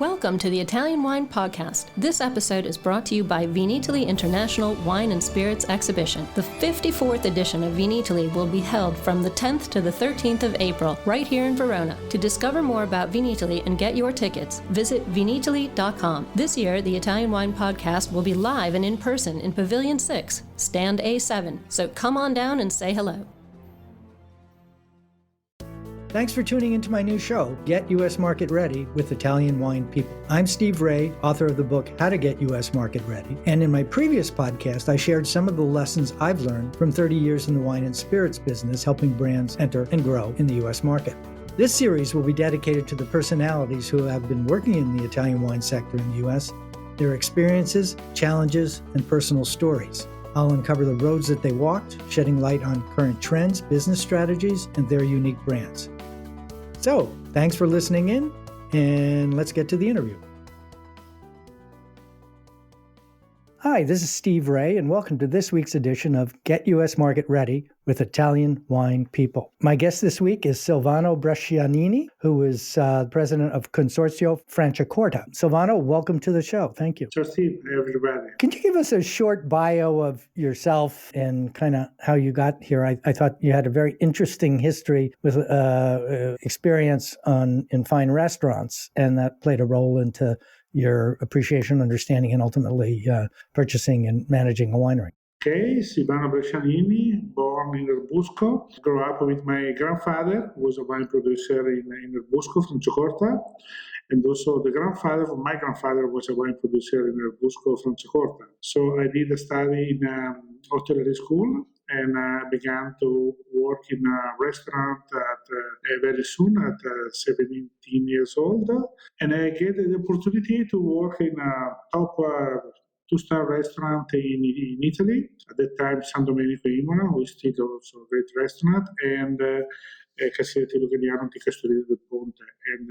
Welcome to the Italian Wine Podcast. This episode is brought to you by Vinitaly International Wine and Spirits Exhibition. The 54th edition of Vinitaly will be held from the 10th to the 13th of April, right here in Verona. To discover more about Vinitaly and get your tickets, visit vinitaly.com. This year, the Italian Wine Podcast will be live and in person in Pavilion 6, Stand A7. So come on down and say hello. Thanks for tuning into my new show, Get U.S. Market Ready with Italian Wine People. I'm Steve Raye, author of the book, How to Get U.S. Market Ready. And in my previous podcast, I shared some of the lessons I've learned from 30 years in the wine and spirits business, helping brands enter and grow in the U.S. market. This series will be dedicated to the personalities who have been working in the Italian wine sector in the U.S., their experiences, challenges, and personal stories. I'll uncover the roads that they walked, shedding light on current trends, business strategies, and their unique brands. So, thanks for listening in, and let's get to the interview. Hi, this is Steve Raye, and welcome to this week's edition of Get U.S. Market Ready with Italian Wine People. My guest this week is Silvano Brescianini, who is president of Consorzio Franciacorta. Silvano, welcome to the show. Thank you. So, Steve, everybody. Can you give us a short bio of yourself and kind of how you got here? I thought you had a very interesting history with experience in fine restaurants, and that played a role into your appreciation, understanding, and ultimately purchasing and managing a winery. Okay, Silvano Brescianini, born in Erbusco. Grew up with my grandfather, who was a wine producer in Erbusco, Franciacorta. And also the grandfather of my grandfather was a wine producer in Erbusco, Franciacorta. So I did a study in hotellerie school and began to work in a restaurant very soon at 17 years old. And I get the opportunity to work in a top two-star restaurant in Italy. At that time, San Domenico Imola, who is still also a great restaurant, and Cassiere Luganiano di Castoria del Ponte. And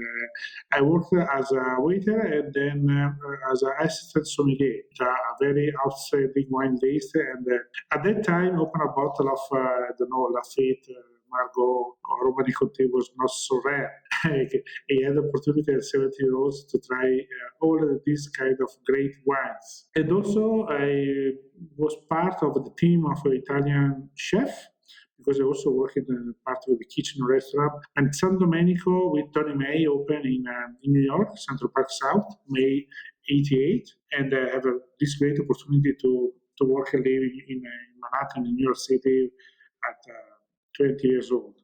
I worked as a waiter and then as an assistant sommelier, a very outstanding wine list. And at that time, opened a bottle of, Lafite, Margaux, or Romani Conti was not so rare. He had the opportunity at 70 years old to try all of these kind of great wines. And also, I was part of the team of an Italian chef, because I also worked in part of the kitchen restaurant. And San Domenico with Tony May opened in New York, Central Park South, May 88. And I have this great opportunity to work and live in Manhattan, in New York City at 20 years old.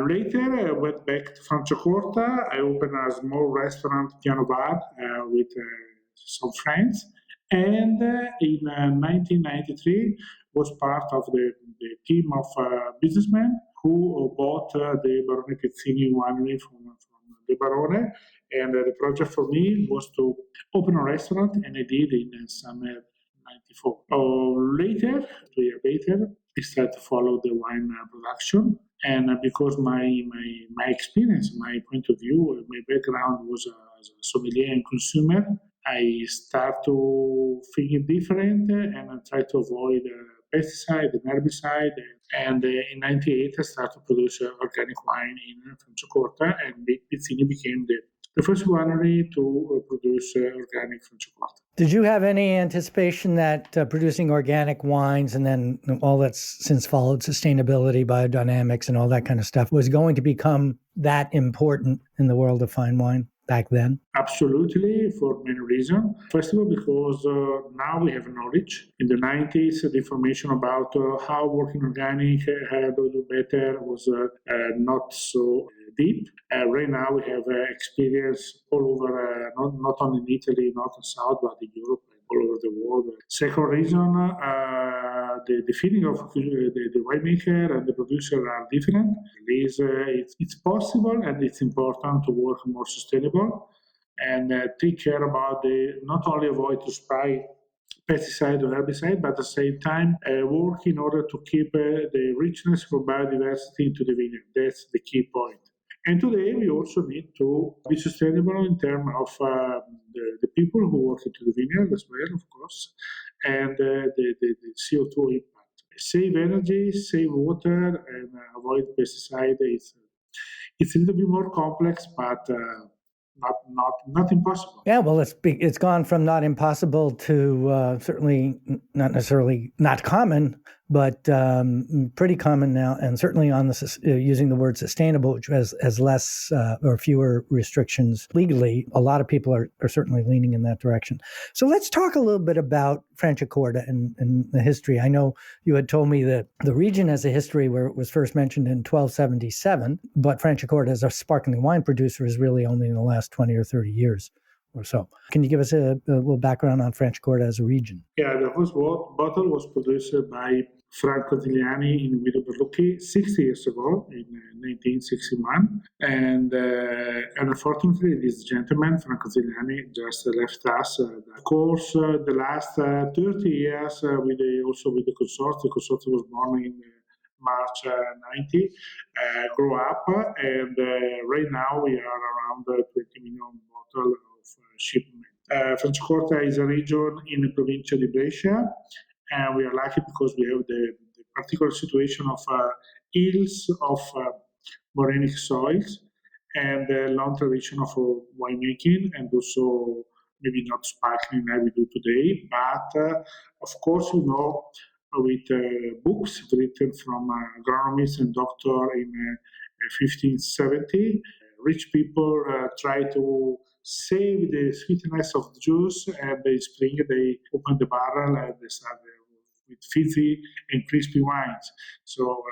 Later, I went back to Franciacorta. I opened a small restaurant, piano bar, with some friends. And in 1993, was part of the team of businessmen who bought the Barone Pizzini winery from the Barone. And the project for me was to open a restaurant, and I did in summer 94. Later, 2 years later, I started to follow the wine production. And because my experience, my point of view, my background was as a sommelier and consumer, I start to think different and I try to avoid pesticide and herbicide. And in 98, I started to produce organic wine in Franciacorta, and Pizzini became the first winery to produce organic Franciacorta. Did you have any anticipation that producing organic wines and then all that's since followed, sustainability, biodynamics, and all that kind of stuff, was going to become that important in the world of fine wine back then? Absolutely, for many reasons. First of all, because now we have knowledge. In the 90s, the information about how working organic, how to do better was not so deep. Right now, we have experience all over, not only in Italy, north and south, but in Europe and all over the world. Second reason, the feeling of the winemaker and the producer are different. It's possible and it's important to work more sustainable and take care about not only avoid to spray pesticide or herbicide, but at the same time work in order to keep the richness for biodiversity into the vineyard. That's the key point. And today we also need to be sustainable in terms of the people who work into the vineyard as well, of course, and the CO2 impact. Save energy, save water, and avoid pesticide. It's a little bit more complex, but not impossible. Yeah, well, it's gone from not impossible to certainly not necessarily not common, but pretty common now, and certainly on the using the word sustainable, which has less or fewer restrictions legally. A lot of people are certainly leaning in that direction. So let's talk a little bit about Franciacorta and the history. I know you had told me that the region has a history where it was first mentioned in 1277, but Franciacorta as a sparkling wine producer is really only in the last 20 or 30 years or so. Can you give us a little background on Franciacorta as a region? Yeah, the first bottle was produced by Franco Tigliani in Villa Berlucchi 60 years ago, in 1961. And unfortunately, this gentleman, Franco Tigliani, just left us. Of course, the last 30 years, also with the Consorzio. The Consorzio was born in March 90, grew up, and right now we are around 20 million bottles of shipment. Franciacorta is a region in the Provincia di Brescia, and we are lucky because we have the particular situation of hills of morenic soils and a long tradition of winemaking, and also maybe not sparkling like we do today, but of course we know with books written from agronomists and doctors in 1570, rich people try to save the sweetness of the juice, and in spring they open the barrel and they start with fizzy and crispy wines. So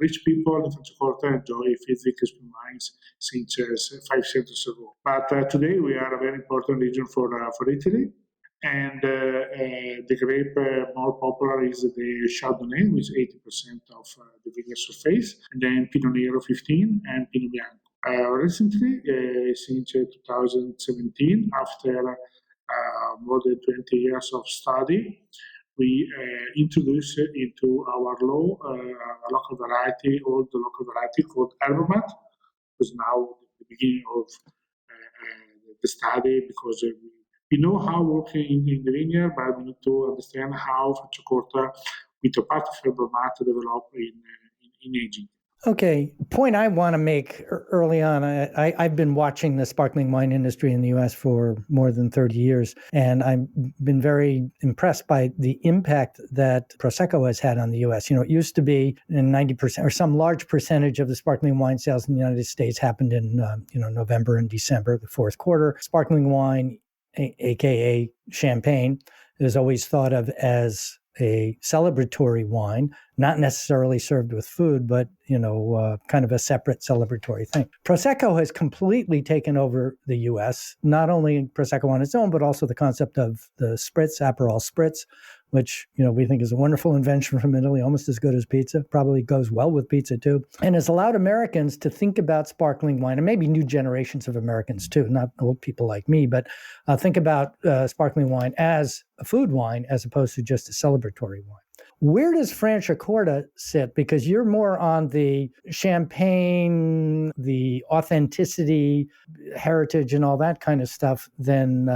rich people in Franciacorta enjoy fizzy, crispy wines since 5 centuries ago. But today we are a very important region for Italy. And the grape more popular is the Chardonnay, with 80% of the vineyard surface, and then Pinot Nero 15 and Pinot Bianco. Recently, since 2017, after more than 20 years of study, we introduced into our law a local variety, old local variety called Erbusco, because now the beginning of the study, because we know how working in the vineyard, but we need to understand how Franciacorta, with a part of Erbusco, develop in aging. Okay, point I want to make early on, I've been watching the sparkling wine industry in the U.S. for more than 30 years, and I've been very impressed by the impact that Prosecco has had on the U.S. You know, it used to be 90% or some large percentage of the sparkling wine sales in the United States happened in November and December, the fourth quarter. Sparkling wine, aka champagne, is always thought of as a celebratory wine, not necessarily served with food, but, kind of a separate celebratory thing. Prosecco has completely taken over the U.S., not only Prosecco on its own, but also the concept of the spritz, Aperol spritz, which, we think is a wonderful invention from Italy, almost as good as pizza, probably goes well with pizza too, and has allowed Americans to think about sparkling wine, and maybe new generations of Americans too, not old people like me, but think about sparkling wine as a food wine as opposed to just a celebratory wine. Where does Franciacorta sit? Because you're more on the champagne, the authenticity, heritage, and all that kind of stuff than,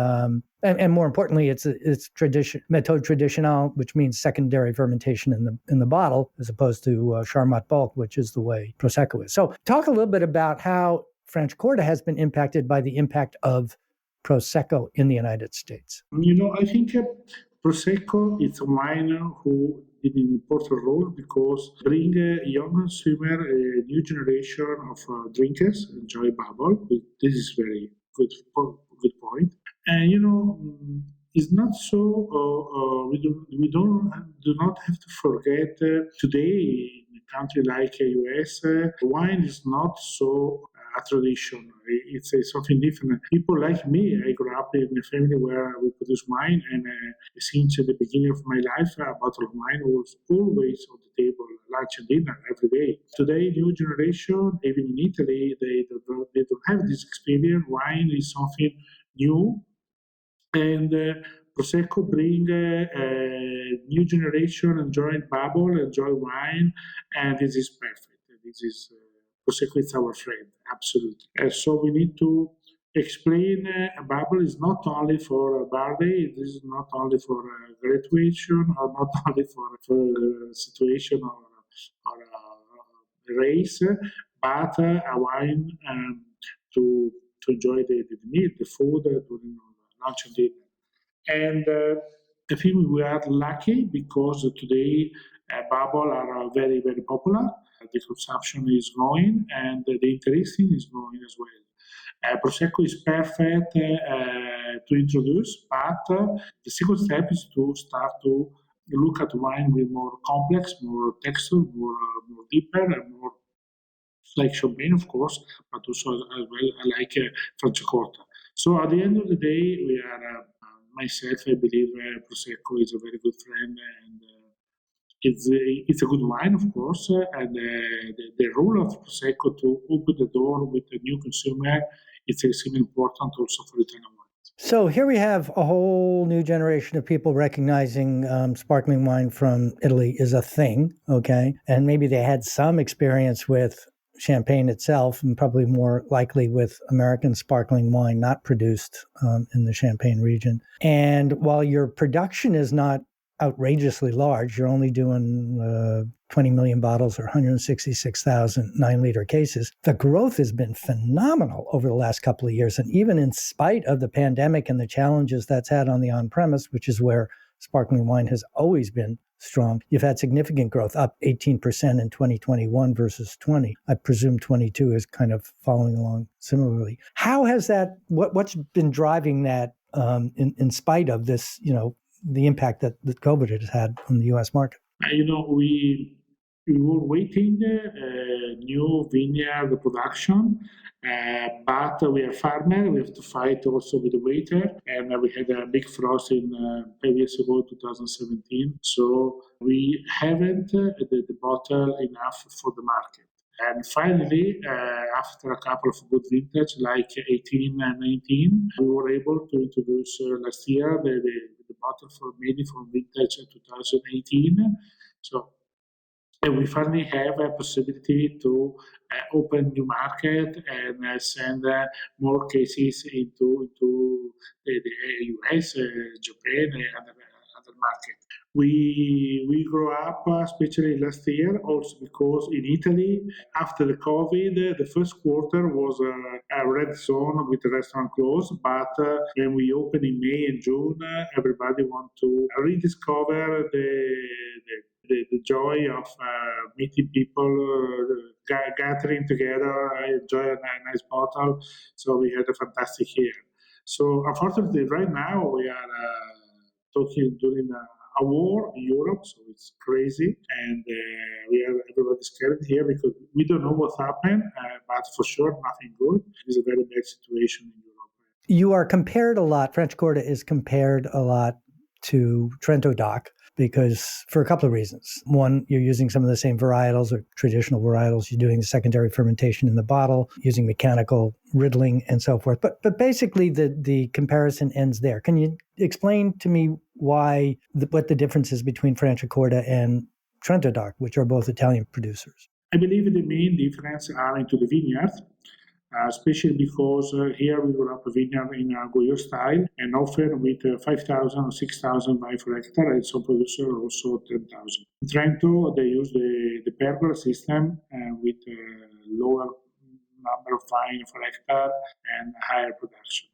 and more importantly, it's tradition, méthode traditionnelle, which means secondary fermentation in the bottle, as opposed to Charmat bulk, which is the way Prosecco is. So, talk a little bit about how Franciacorta has been impacted by the impact of Prosecco in the United States. I think Prosecco is a wine who did an important role because bring a young consumer, a new generation of drinkers, enjoy bubble. This is very good point. And it's not so. We do not have to forget today in a country like the US, wine is not so a tradition. It's something different. People like me, I grew up in a family where we produce wine, and since the beginning of my life, a bottle of wine was always on the table, lunch and dinner every day. Today, new generation, even in Italy, they don't have this experience. Wine is something new, and Prosecco bring a new generation enjoy bubble, enjoy wine, and this is perfect. This is Prosecco is our friend, absolutely. So we need to explain a bubble is not only for a birthday, this is not only for graduation, or not only for a situation or a race, but a wine to enjoy the meal, the food during lunch and dinner. And I think we are lucky because today bubble are very, very popular. The consumption is growing and the interesting is growing as well. Prosecco is perfect to introduce, but the second step is to start to look at wine with more complex, more texture, more deeper, and more like champagne, of course, but also as well I like Franciacorta. So at the end of the day, we are myself. I believe Prosecco is a very good friend, and it's a good wine, of course. And the role of Prosecco to open the door with a new consumer, it's extremely important also for Italian wine. So here we have a whole new generation of people recognizing sparkling wine from Italy is a thing, okay? And maybe they had some experience with champagne itself, and probably more likely with American sparkling wine not produced in the Champagne region. And while your production is not outrageously large, you're only doing 20 million bottles or 166,000 9-liter cases. The growth has been phenomenal over the last couple of years. And even in spite of the pandemic and the challenges that's had on the on-premise, which is where sparkling wine has always been strong, you've had significant growth, up 18% in 2021 versus 20. I presume 22 is kind of following along similarly. How has that, what's been driving that in spite of this, the impact that COVID has had on the U.S. market? We were waiting new vineyard production, but we are farmer. We have to fight also with the waiter, and we had a big frost in 5 years ago, 2017. So we haven't the bottle enough for the market. And finally, after a couple of good vintage, like 18 and 19, we were able to introduce last year the bottle mainly from vintage 2018. So and we finally have a possibility to open new market and send more cases into the US, Japan, and other market. We grew up, especially last year, also because in Italy, after the COVID, the first quarter was a red zone with the restaurant closed. But when we opened in May and June, everybody want to rediscover the joy of meeting people, gathering together, enjoy a nice bottle. So we had a fantastic year. So unfortunately, right now we are talking during a war in Europe, so it's crazy, and everybody's scared here because we don't know what happened, but for sure nothing good. It's a very bad situation in Europe. You are compared a lot, Franciacorta is compared a lot to Trento DOC, because for a couple of reasons. One, you're using some of the same varietals or traditional varietals. You're doing the secondary fermentation in the bottle, using mechanical riddling and so forth. But basically, the comparison ends there. Can you explain to me what the difference is between Franciacorta and Trento DOC, which are both Italian producers? I believe the main difference are into the vineyard. Especially because here we grew up a vineyard in a Goya style, and often with 5,000 or 6,000 vine per hectare, and some producers also 10,000. In Trento, they use the pergola system with lower number of vine per hectare and higher production.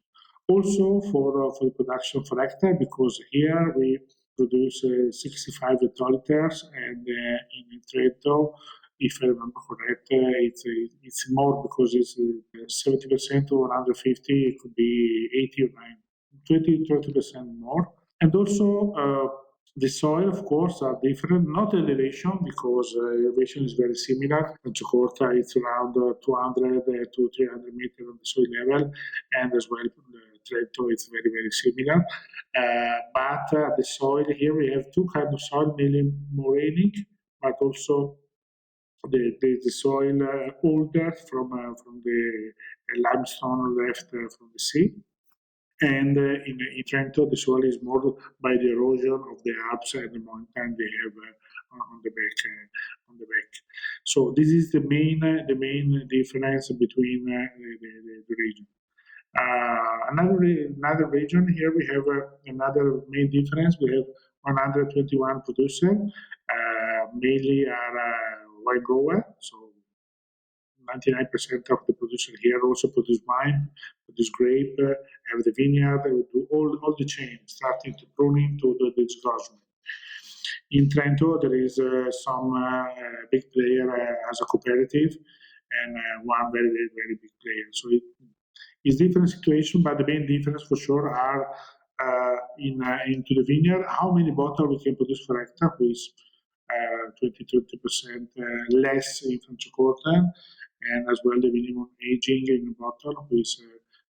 Also for the production per hectare, because here we produce 65 hectoliters, and in Trento, if I remember correct, it's more because it's 70% to 150, it could be 80 or 30% more. And also the soil, of course, are different, not elevation, because elevation is very similar. Franciacorta is around 200 to 300 meters on the soil level, and as well Trento is very, very similar. But the soil here, we have two kinds of soil, mainly morenic, but also the soil older from the limestone left from the sea. And in Trento, the soil is more by the erosion of the Alps and the mountain they have on the back. So this is the main difference between the region. Another region here we have another main difference. We have 121 producers, mainly are wine grower, so 99% of the producers here also produce wine, produce grape, have the vineyard, do all the chain, starting to pruning to the disgorgement. In Trento, there is some big player as a cooperative and one very, very, very big player. So it's different situation, but the main difference for sure are into the vineyard, how many bottles we can produce per hectare, which is 20-30% less in Franciacorta, and as well the minimum aging in the bottle, which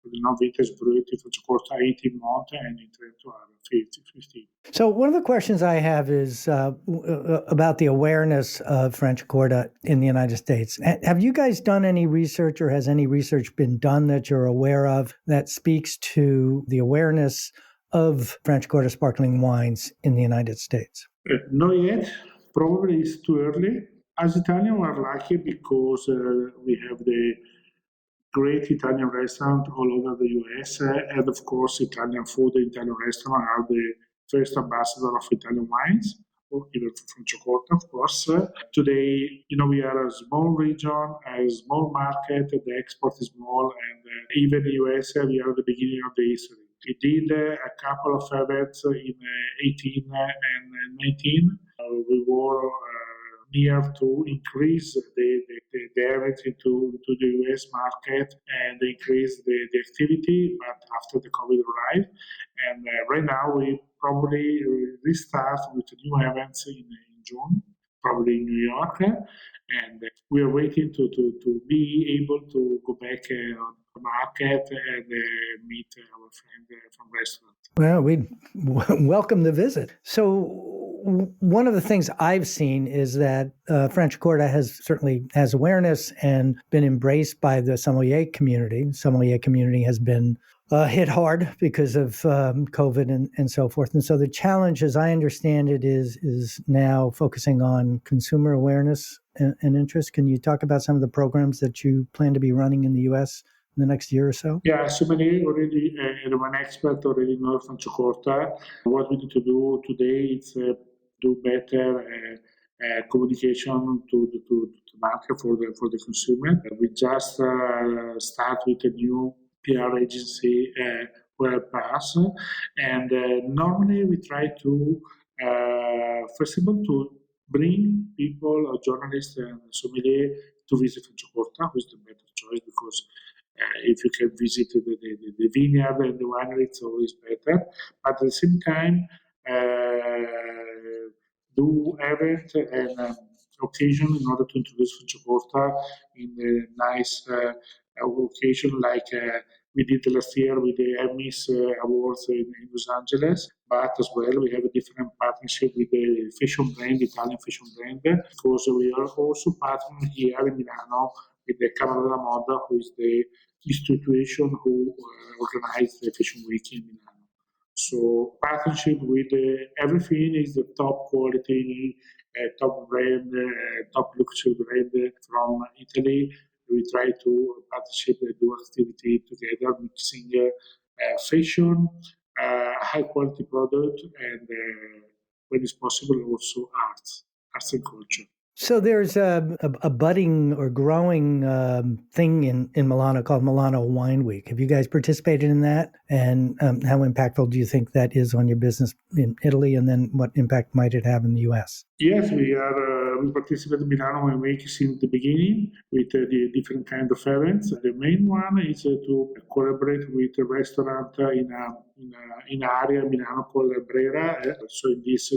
for the non-vintage brut in Franciacorta 18 months and in Trento are 15. So one of the questions I have is about the awareness of Franciacorta in the United States. Have you guys done any research, or has any research been done that you're aware of that speaks to the awareness of Franciacorta sparkling wines in the United States? Not yet. Probably it's too early. As Italians, we are lucky because we have the great Italian restaurant all over the US, and of course Italian food and Italian restaurant are the first ambassador of Italian wines, or even from Franciacorta, of course. Today, we are a small region, a small market, the export is small, and even the US, we are at the beginning of the history. We did a couple of events in 18 and 19. We were near to increase the event into the US market and increase the activity, but after the COVID arrived. And right now we probably restart with new events in June, probably in New York. And we are waiting to be able to go back on the market and meet our friend from restaurant. Well, we welcome the visit. So one of the things I've seen is that Franciacorta certainly has awareness and been embraced by the sommelier community. Sommelier community has been hit hard because of COVID and so forth. And so the challenge, as I understand it, is now focusing on consumer awareness and interest. Can you talk about some of the programs that you plan to be running in the U.S. in the next year or so? Yeah, sommelier already, and one expert already knows Franciacorta. What we need to do today is do better communication to the market for the consumer. We just start with a new PR agency, WebPass, and normally we try to first of all to bring people, journalists and sommelier to visit Franciacorta, which is the better choice because if you can visit the vineyard and the winery, it's always better. But at the same time, do event and occasion in order to introduce Franciacorta in a nice occasion like we did last year with the Emmys Awards in Los Angeles. But as well, we have a different partnership with the fashion brand, Italian fashion brand, because we are also partnering here in Milano with the Camera della Moda, who is the institution who organized the Fashion Week in Milano. So partnership with everything is the top quality, top brand, top luxury brand from Italy. We try to partnership and do activity together, mixing fashion, high quality product, and when it's possible, also arts and culture. So there's a budding or growing thing in Milano called Milano Wine Week. Have you guys participated in that? And how impactful do you think that is on your business in Italy? And then what impact might it have in the U.S.? Yes, we participate in Milano Wine Week since the beginning with the different kind of events. The main one is to collaborate with a restaurant in an area in Milano called Brera. So in this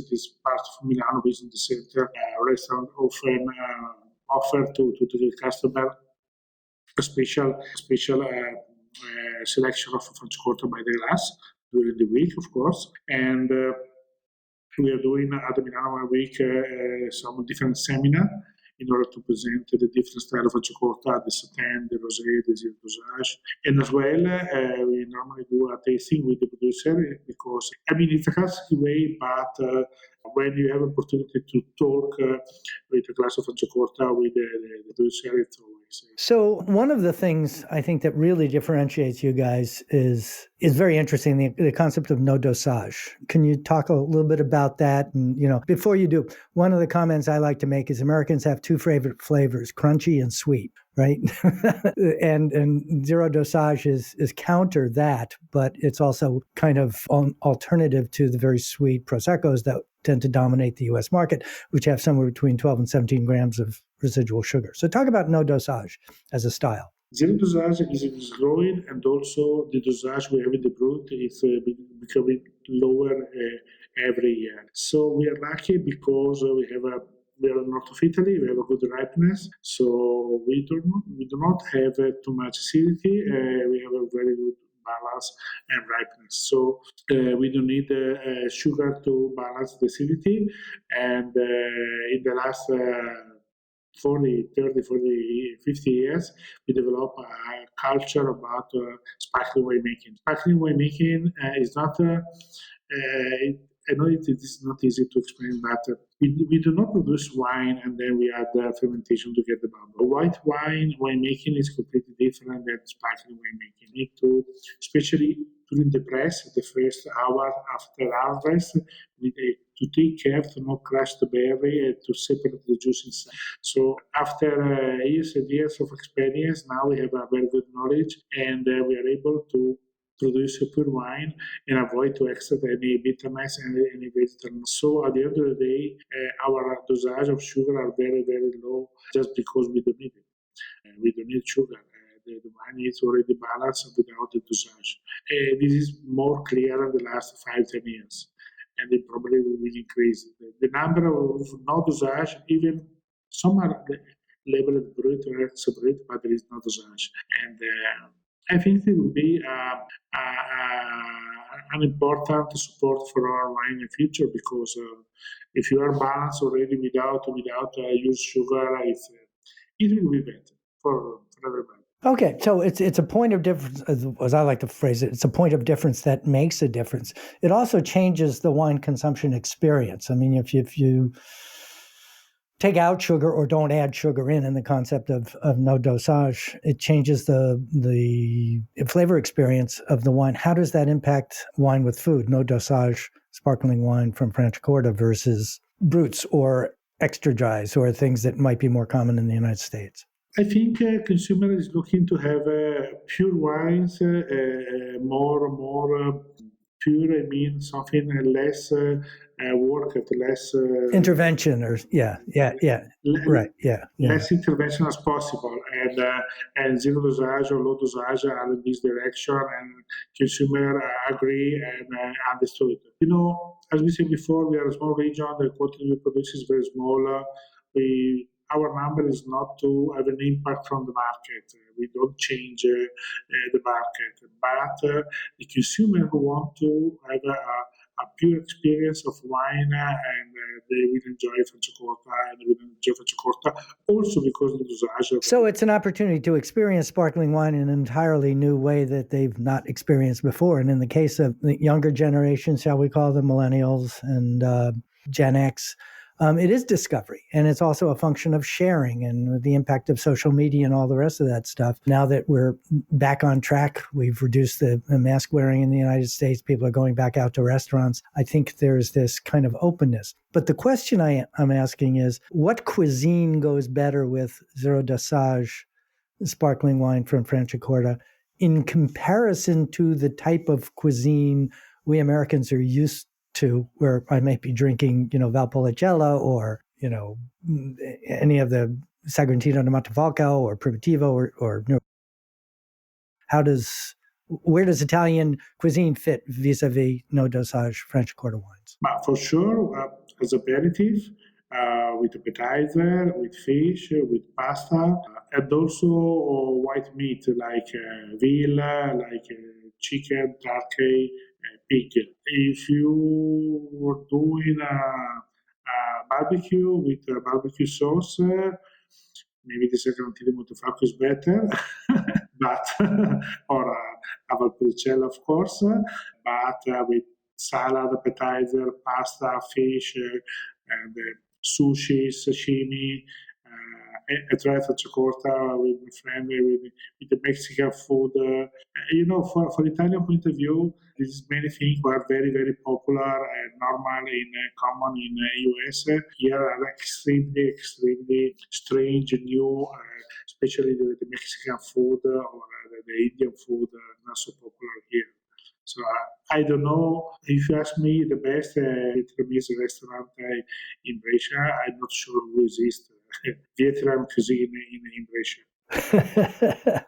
part of Milano, which is in the center, restaurant often offer to the customer a special selection of Franciacorta by the glass during the week, of course. And we are doing at the Milano Wine Week some different seminar in order to present the different style of Franciacorta, the Satin, the Rosé, the Zero Dosage. And as well, we normally do a tasting with the producer because, it's a classic way, but when you have opportunity to talk with a glass of Franciacorta with the producer, it's always. So one of the things I think that really differentiates you guys is very interesting, the concept of no dosage. Can you talk a little bit about that? And, before you do, one of the comments I like to make is Americans have two favorite flavors, crunchy and sweet. right? and zero dosage is counter that, but it's also kind of an alternative to the very sweet Proseccos that tend to dominate the U.S. market, which have somewhere between 12 and 17 grams of residual sugar. So talk about no dosage as a style. Zero dosage is growing, and also the dosage we have in the brut is becoming lower every year. So we are lucky because we are north of Italy. We have a good ripeness, so we do not have too much acidity. We have a very good balance and ripeness. So we don't need sugar to balance the acidity. And in the last 40, 30, 40, 50 years, we developed a culture about sparkling winemaking. Sparkling winemaking is not, I know it is not easy to explain, but we do not produce wine and then we add fermentation to get the bubble. White wine winemaking is completely different than sparkling winemaking. You need to, especially during the press, the first hour after harvest, we need to take care to not crush the berry and to separate the juice inside. So after years and years of experience, now we have a very good knowledge, and we are able to produce a pure wine and avoid to extract any bitterness and any bitterness. So at the end of the day, our dosage of sugar are very, very low just because we don't need it. We don't need sugar. The wine is already balanced without the dosage. This is more clear in the last 5-10 years, and it probably will increase. The number of no dosage, even some are labeled brut or separate, but there is no dosage. And I think it will be an important support for our wine in the future, because if you are balanced already without use sugar, it will be better for everybody. Okay, so it's a point of difference, as I like to phrase it. It's a point of difference that makes a difference. It also changes the wine consumption experience. I mean, if you take out sugar or don't add sugar in the concept of no dosage, it changes the flavor experience of the wine. How does that impact wine with food? No dosage sparkling wine from Franciacorta versus bruts or extra dries or things that might be more common in the United States. I think consumer is looking to have pure wines, more pure. I mean something less work, less intervention, or less intervention as possible, and zero dosage or low dosage are in this direction, and consumer agree and understood. You know, as we said before, we are a small region. The quantity we produce is very small. Our number is not to have an impact from the market. We don't change the market, but the consumer who want to have a pure experience of wine, and they will enjoy Franciacorta, and they will enjoy Franciacorta also because of the dosage. So it's an opportunity to experience sparkling wine in an entirely new way that they've not experienced before. And in the case of the younger generation, shall we call them millennials and Gen X, it is discovery, and it's also a function of sharing and the impact of social media and all the rest of that stuff. Now that we're back on track, we've reduced the mask wearing in the United States. People are going back out to restaurants. I think there's this kind of openness. But the question I'm asking is, what cuisine goes better with zero dosage sparkling wine from Franciacorta in comparison to the type of cuisine we Americans are used to, where I might be drinking, Valpolicella or, any of the Sagrantino di Montefalco or Primitivo or where does Italian cuisine fit vis-a-vis no dosage Franciacorta wines? But for sure, as aperitif, with appetizer, with fish, with pasta, and also white meat like veal, like chicken, turkey, pig. If you were doing a barbecue with a barbecue sauce, maybe the Sagrantino di Montefalco is better, but or a Valpolicella, of course, but with salad, appetizer, pasta, fish, and sushi, sashimi, I tried Franciacorta with my friend with the Mexican food. For Italian point of view, these many things were very, very popular and normal common in US. Here are extremely, extremely strange and new, especially the Mexican food or the Indian food, not so popular here. So I don't know. If you ask me, the best Vietnamese restaurant in Brescia, I'm not sure who exists. Vietnam cuisine in Brescia.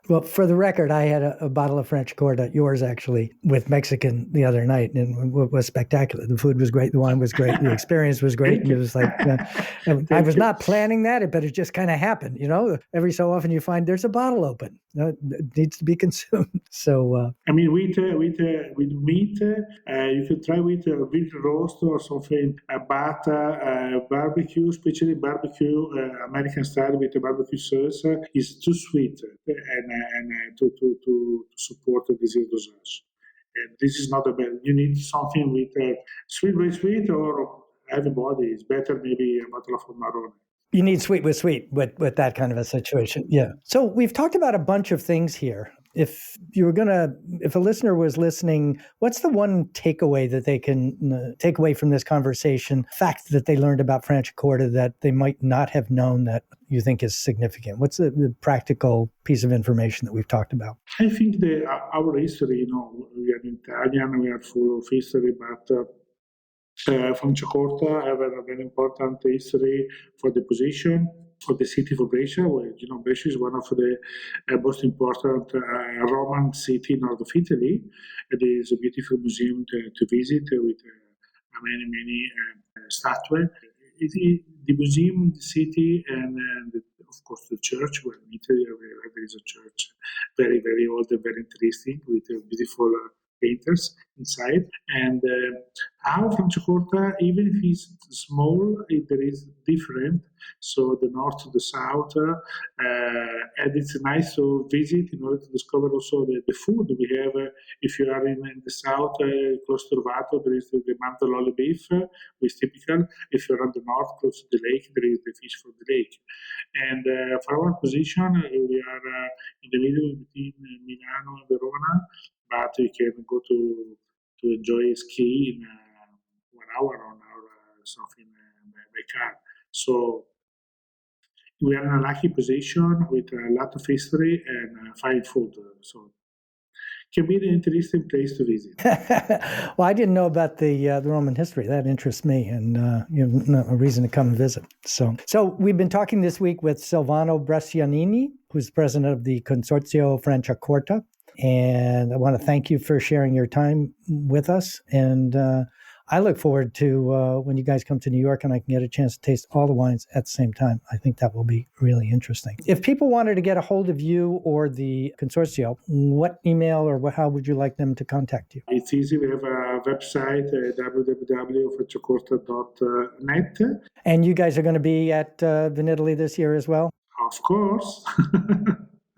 Well, for the record, I had a bottle of Franciacorta, yours actually, with Mexican the other night, and it was spectacular. The food was great, the wine was great, the experience was great, and it was like, I was not planning that, but it just kind of happened, Every so often you find there's a bottle open. It needs to be consumed. So, I mean, with meat, you can try with wheat roast or something, but barbecue, especially barbecue, American style with a barbecue sauce, is too sweet and to support the disease dosage. And this is not a bad. You need something with sweet with sweet, or everybody is better. Maybe a bottle of Amarone. You need sweet with that kind of a situation. Yeah. So we've talked about a bunch of things here. If a listener was listening, what's the one takeaway that they can take away from this conversation, fact that they learned about Franciacorta that they might not have known that you think is significant? What's the practical piece of information that we've talked about? I think our history, we are Italian, we are full of history, but Franciacorta have a very important history for the position of the city of Brescia, where Brescia is one of the most important Roman city north of Italy. It is a beautiful museum to visit with many statues. The museum, the city, and of course the church. Where in Italy there is a church, very very old and very interesting, with beautiful painters inside. And how Franciacorta, even if it's small, there is different. So the north to the south, and it's nice to visit in order to discover also the food we have. If you are in the south, close to Rovato, there is the mandololo beef, which is typical. If you're on the north, close to the lake, there is the fish from the lake. And for our position, we are in the middle between Milano and Verona, but you can go to enjoy ski in 1 hour on our something by car. So we are in a lucky position with a lot of history and fine food. So it can be an interesting place to visit. Well, I didn't know about the Roman history. That interests me, and a reason to come and visit. So we've been talking this week with Silvano Brescianini, who's president of the Consorzio Franciacorta. And I want to thank you for sharing your time with us. And I look forward to when you guys come to New York and I can get a chance to taste all the wines at the same time. I think that will be really interesting. If people wanted to get a hold of you or the Consorzio, what email or how would you like them to contact you? It's easy. We have a website, www.franciacorta.net. And you guys are going to be at Vinitaly this year as well? Of course.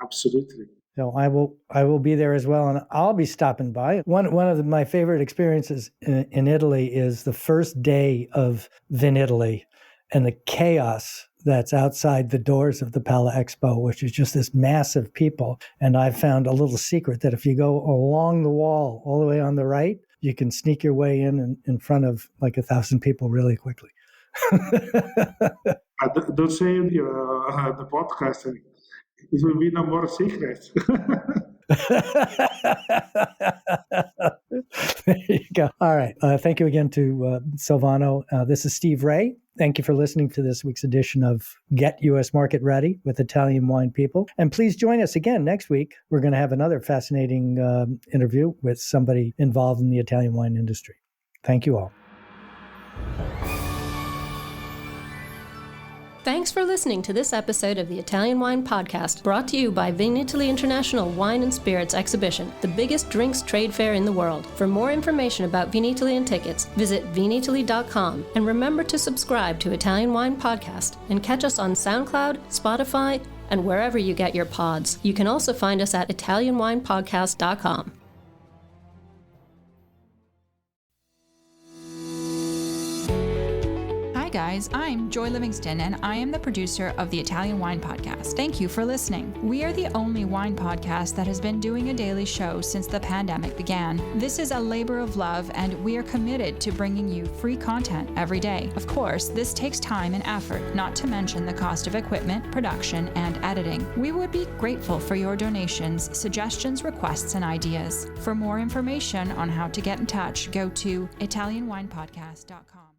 Absolutely. So I will be there as well, and I'll be stopping by. One of my favorite experiences in Italy is the first day of Vinitaly and the chaos that's outside the doors of the Pala Expo, which is just this mass of people. And I've found a little secret that if you go along the wall all the way on the right, you can sneak your way in front of like 1,000 people really quickly. Don't say the podcast. It will be no more secret. There you go. All right. Thank you again to Silvano. This is Steve Raye. Thank you for listening to this week's edition of Get U.S. Market Ready with Italian Wine People. And please join us again next week. We're going to have another fascinating interview with somebody involved in the Italian wine industry. Thank you all. Thanks for listening to this episode of the Italian Wine Podcast, brought to you by Vinitaly International Wine and Spirits Exhibition, the biggest drinks trade fair in the world. For more information about Vinitaly and tickets, visit vinitaly.com. And remember to subscribe to Italian Wine Podcast and catch us on SoundCloud, Spotify, and wherever you get your pods. You can also find us at italianwinepodcast.com. Hi guys, I'm Joy Livingston and I am the producer of the Italian Wine Podcast. Thank you for listening. We are the only wine podcast that has been doing a daily show since the pandemic began. This is a labor of love and we are committed to bringing you free content every day. Of course, this takes time and effort, not to mention the cost of equipment, production, and editing. We would be grateful for your donations, suggestions, requests, and ideas. For more information on how to get in touch, go to ItalianWinePodcast.com.